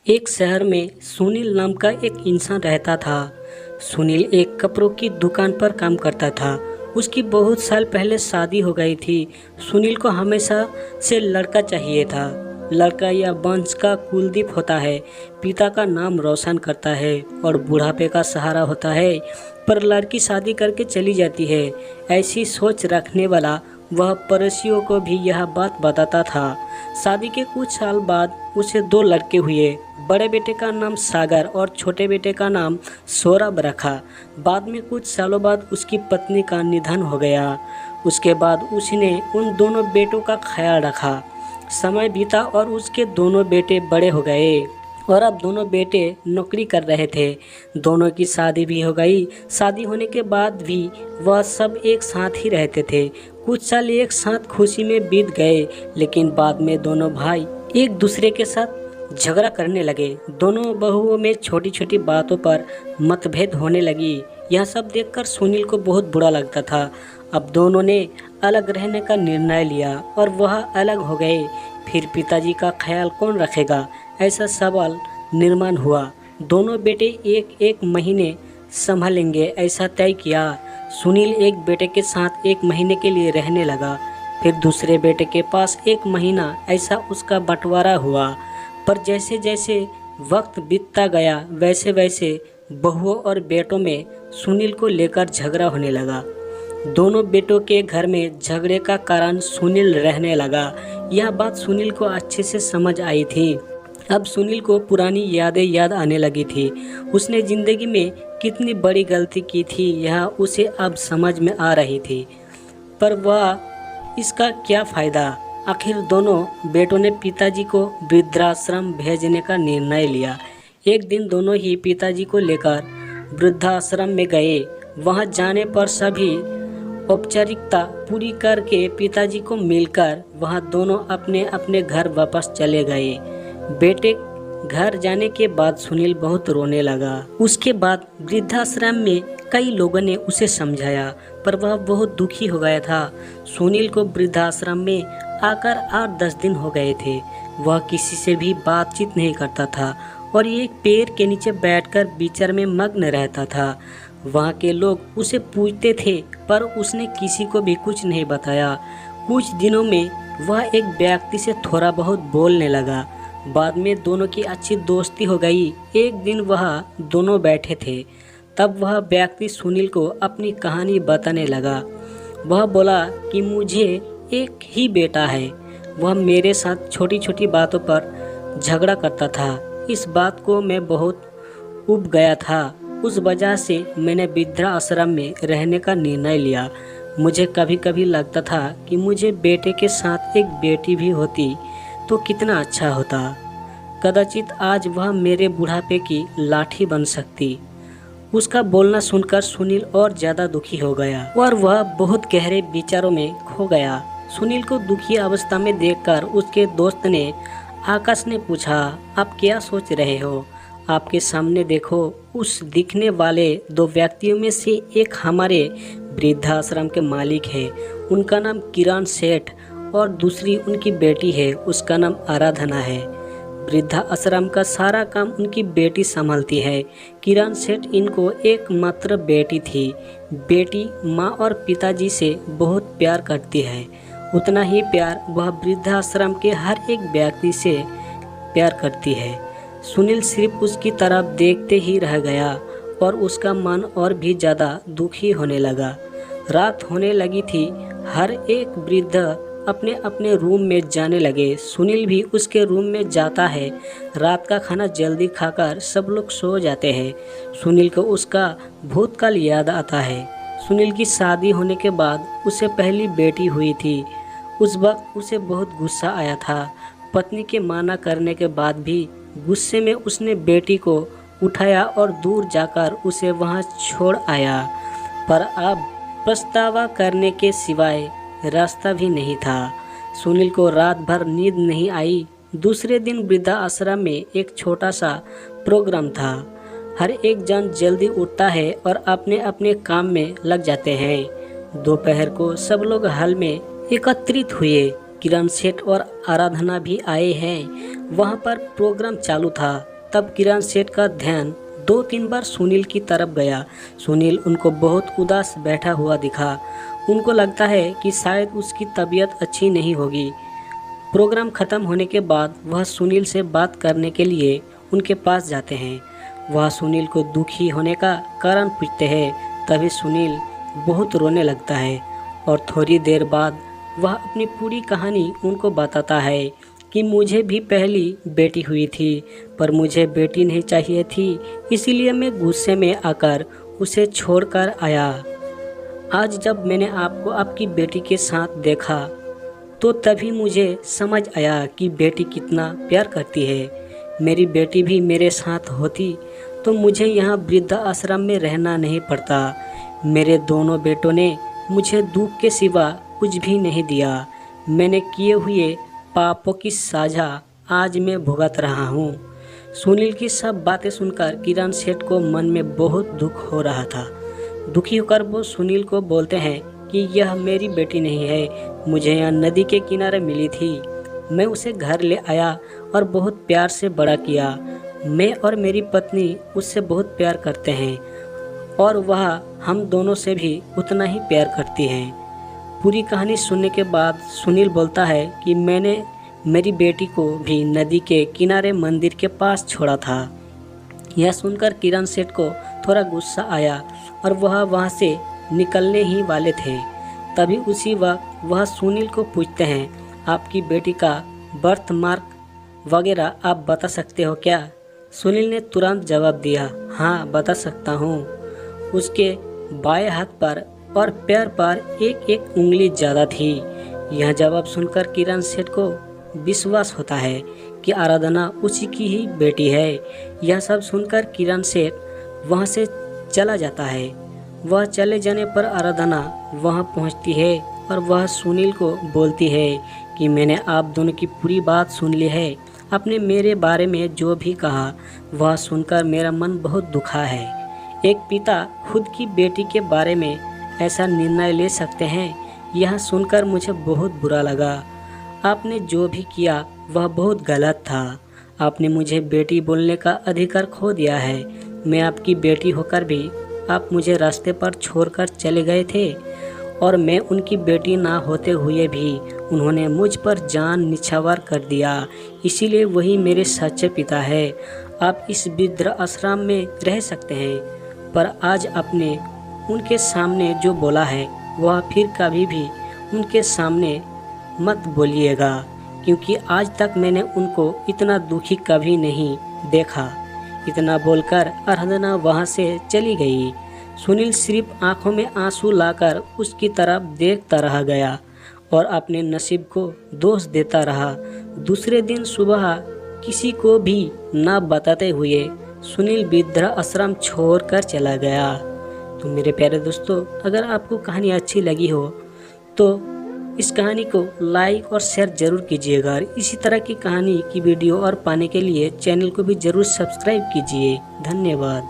एक शहर में सुनील नाम का एक इंसान रहता था। सुनील एक कपड़ों की दुकान पर काम करता था। उसकी बहुत साल पहले शादी हो गई थी। सुनील को हमेशा से लड़का चाहिए था। लड़का या वंश का कुलदीप होता है, पिता का नाम रोशन करता है और बुढ़ापे का सहारा होता है। पर लड़की शादी करके चली जाती है। ऐसी सोच रखने वाला वह पड़ोसियों को भी यह बात बताता था। शादी के कुछ साल बाद उसे दो लड़के हुए। बड़े बेटे का नाम सागर और छोटे बेटे का नाम सौरभ रखा। बाद में कुछ सालों बाद उसकी पत्नी का निधन हो गया। उसके बाद उसने उन दोनों बेटों का ख्याल रखा। समय बीता और उसके दोनों बेटे बड़े हो गए और अब दोनों बेटे नौकरी कर रहे थे। दोनों की शादी भी हो गई। शादी होने के बाद भी वह सब एक साथ ही रहते थे। कुछ साल एक साथ खुशी में बीत गए, लेकिन बाद में दोनों भाई एक दूसरे के साथ झगड़ा करने लगे। दोनों बहुओं में छोटी छोटी बातों पर मतभेद होने लगी। यह सब देखकर सुनील को बहुत बुरा लगता था। अब दोनों ने अलग रहने का निर्णय लिया और वह अलग हो गए। फिर पिताजी का ख्याल कौन रखेगा, ऐसा सवाल निर्माण हुआ। दोनों बेटे एक एक महीने संभालेंगे, ऐसा तय किया। सुनील एक बेटे के साथ एक महीने के लिए रहने लगा, फिर दूसरे बेटे के पास एक महीना, ऐसा उसका बंटवारा हुआ। पर जैसे जैसे वक्त बीतता गया वैसे वैसे बहुओं और बेटों में सुनील को लेकर झगड़ा होने लगा। दोनों बेटों के घर में झगड़े का कारण सुनील रहने लगा। यह बात सुनील को अच्छे से समझ आई थी। अब सुनील को पुरानी यादें याद आने लगी थी। उसने ज़िंदगी में कितनी बड़ी गलती की थी, यह उसे अब समझ में आ रही थी। पर वह इसका क्या फ़ायदा। आखिर दोनों बेटों ने पिताजी को वृद्धाश्रम भेजने का निर्णय लिया। एक दिन दोनों ही पिताजी को लेकर वृद्धाश्रम में गए। वहां जाने पर सभी औपचारिकता पूरी करके पिताजी को मिलकर वहां दोनों अपने अपने घर वापस चले गए। बेटे घर जाने के बाद सुनील बहुत रोने लगा। उसके बाद वृद्धाश्रम में कई लोगों ने उसे समझाया, पर वह बहुत दुखी हो गया था। सुनील को वृद्धाश्रम में आकर 8-10 दिन हो गए थे। वह किसी से भी बातचीत नहीं करता था और एक पेड़ के नीचे बैठकर विचार में मग्न रहता था। वहाँ के लोग उसे पूछते थे, पर उसने किसी को भी कुछ नहीं बताया। कुछ दिनों में वह एक व्यक्ति से थोड़ा बहुत बोलने लगा। बाद में दोनों की अच्छी दोस्ती हो गई। एक दिन वह दोनों बैठे थे, तब वह व्यक्ति सुनील को अपनी कहानी बताने लगा। वह बोला कि मुझे एक ही बेटा है। वह मेरे साथ छोटी छोटी बातों पर झगड़ा करता था। इस बात को मैं बहुत ऊब गया था। उस वजह से मैंने वृद्धाश्रम में रहने का निर्णय लिया। मुझे कभी कभी लगता था कि मुझे बेटे के साथ एक बेटी भी होती तो कितना अच्छा होता। कदाचित आज वह मेरे बुढ़ापे की लाठी बन सकती। उसका बोलना सुनकर सुनील और ज़्यादा दुखी हो गया और वह बहुत गहरे विचारों में खो गया। सुनील को दुखी अवस्था में देखकर उसके दोस्त ने आकाश ने पूछा, आप क्या सोच रहे हो? आपके सामने देखो। उस दिखने वाले दो व्यक्तियों में से एक हमारे वृद्धाश्रम के मालिक है। उनका नाम किरण सेठ और दूसरी उनकी बेटी है, उसका नाम आराधना है। वृद्धाश्रम का सारा काम उनकी बेटी संभालती है। किरण सेठ इनको एकमात्र बेटी थी। बेटी माँ और पिताजी से बहुत प्यार करती है। उतना ही प्यार वह वृद्धाश्रम के हर एक व्यक्ति से प्यार करती है। सुनील सिर्फ उसकी तरफ देखते ही रह गया और उसका मन और भी ज़्यादा दुखी होने लगा। रात होने लगी थी। हर एक वृद्ध अपने अपने रूम में जाने लगे। सुनील भी उसके रूम में जाता है। रात का खाना जल्दी खाकर सब लोग सो जाते हैं। सुनील को उसका भूतकाल याद आता है। सुनील की शादी होने के बाद उसे पहली बेटी हुई थी। उस वक्त उसे बहुत गुस्सा आया था। पत्नी के माना करने के बाद भी गुस्से में उसने बेटी को उठाया और दूर जाकर उसे वहां छोड़ आया। पर अब पछतावा करने के सिवाय रास्ता भी नहीं था। सुनील को रात भर नींद नहीं आई। दूसरे दिन वृद्धाश्रम में एक छोटा सा प्रोग्राम था। हर एक जन जल्दी उठता है और अपने अपने काम में लग जाते हैं। दोपहर को सब लोग हॉल में एकत्रित हुए। किरण सेठ और आराधना भी आए हैं। वहाँ पर प्रोग्राम चालू था। तब किरण सेठ का ध्यान 2-3 बार सुनील की तरफ गया। सुनील उनको बहुत उदास बैठा हुआ दिखा। उनको लगता है कि शायद उसकी तबीयत अच्छी नहीं होगी। प्रोग्राम ख़त्म होने के बाद वह सुनील से बात करने के लिए उनके पास जाते हैं। वह सुनील को दुखी होने का कारण पूछते हैं। तभी सुनील बहुत रोने लगता है और थोड़ी देर बाद वह अपनी पूरी कहानी उनको बताता है कि मुझे भी पहली बेटी हुई थी, पर मुझे बेटी नहीं चाहिए थी, इसीलिए मैं गुस्से में आकर उसे छोड़कर आया। आज जब मैंने आपको आपकी बेटी के साथ देखा तो तभी मुझे समझ आया कि बेटी कितना प्यार करती है। मेरी बेटी भी मेरे साथ होती तो मुझे यहाँ वृद्धा आश्रम में रहना नहीं पड़ता। मेरे दोनों बेटों ने मुझे दुख के सिवा कुछ भी नहीं दिया। मैंने किए हुए पापों की सजा आज मैं भुगत रहा हूँ। सुनील की सब बातें सुनकर किरण सेठ को मन में बहुत दुख हो रहा था। दुखी होकर वो सुनील को बोलते हैं कि यह मेरी बेटी नहीं है, मुझे यहाँ नदी के किनारे मिली थी। मैं उसे घर ले आया और बहुत प्यार से बड़ा किया। मैं और मेरी पत्नी उससे बहुत प्यार करते हैं और वह हम दोनों से भी उतना ही प्यार करती हैं। पूरी कहानी सुनने के बाद सुनील बोलता है कि मैंने मेरी बेटी को भी नदी के किनारे मंदिर के पास छोड़ा था। यह सुनकर किरण सेठ को थोड़ा गुस्सा आया और वह वहाँ से निकलने ही वाले थे। तभी उसी वक्त वह सुनील को पूछते हैं, आपकी बेटी का बर्थ मार्क वगैरह आप बता सकते हो क्या? सुनील ने तुरंत जवाब दिया, हाँ बता सकता हूँ। उसके बाएं हाथ पर और पैर पर एक उंगली ज़्यादा थी। यह जवाब सुनकर किरण सेठ को विश्वास होता है कि आराधना उसी की ही बेटी है। यह सब सुनकर किरण सेठ वहाँ से चला जाता है। वह चले जाने पर आराधना वहाँ पहुँचती है और वह सुनील को बोलती है कि मैंने आप दोनों की पूरी बात सुन ली है। आपने मेरे बारे में जो भी कहा वह सुनकर मेरा मन बहुत दुखा है। एक पिता खुद की बेटी के बारे में ऐसा निर्णय ले सकते हैं, यह सुनकर मुझे बहुत बुरा लगा। आपने जो भी किया वह बहुत गलत था। आपने मुझे बेटी बोलने का अधिकार खो दिया है। मैं आपकी बेटी होकर भी आप मुझे रास्ते पर छोड़कर चले गए थे और मैं उनकी बेटी ना होते हुए भी उन्होंने मुझ पर जान निछावर कर दिया। इसीलिए वही मेरे सच्चे पिता है। आप इस वृद्ध आश्रम में रह सकते हैं, पर आज आपने उनके सामने जो बोला है वह फिर कभी भी उनके सामने मत बोलिएगा, क्योंकि आज तक मैंने उनको इतना दुखी कभी नहीं देखा। इतना बोलकर आराधना वहाँ से चली गई। सुनील सिर्फ आंखों में आंसू लाकर उसकी तरफ देखता रह गया और अपने नसीब को दोष देता रहा। दूसरे दिन सुबह किसी को भी न बताते हुए सुनील वृद्ध आश्रम छोड़कर चला गया। तो मेरे प्यारे दोस्तों, अगर आपको कहानी अच्छी लगी हो तो इस कहानी को लाइक और शेयर ज़रूर कीजिएगा। इसी तरह की कहानी की वीडियो और पाने के लिए चैनल को भी ज़रूर सब्सक्राइब कीजिए। धन्यवाद।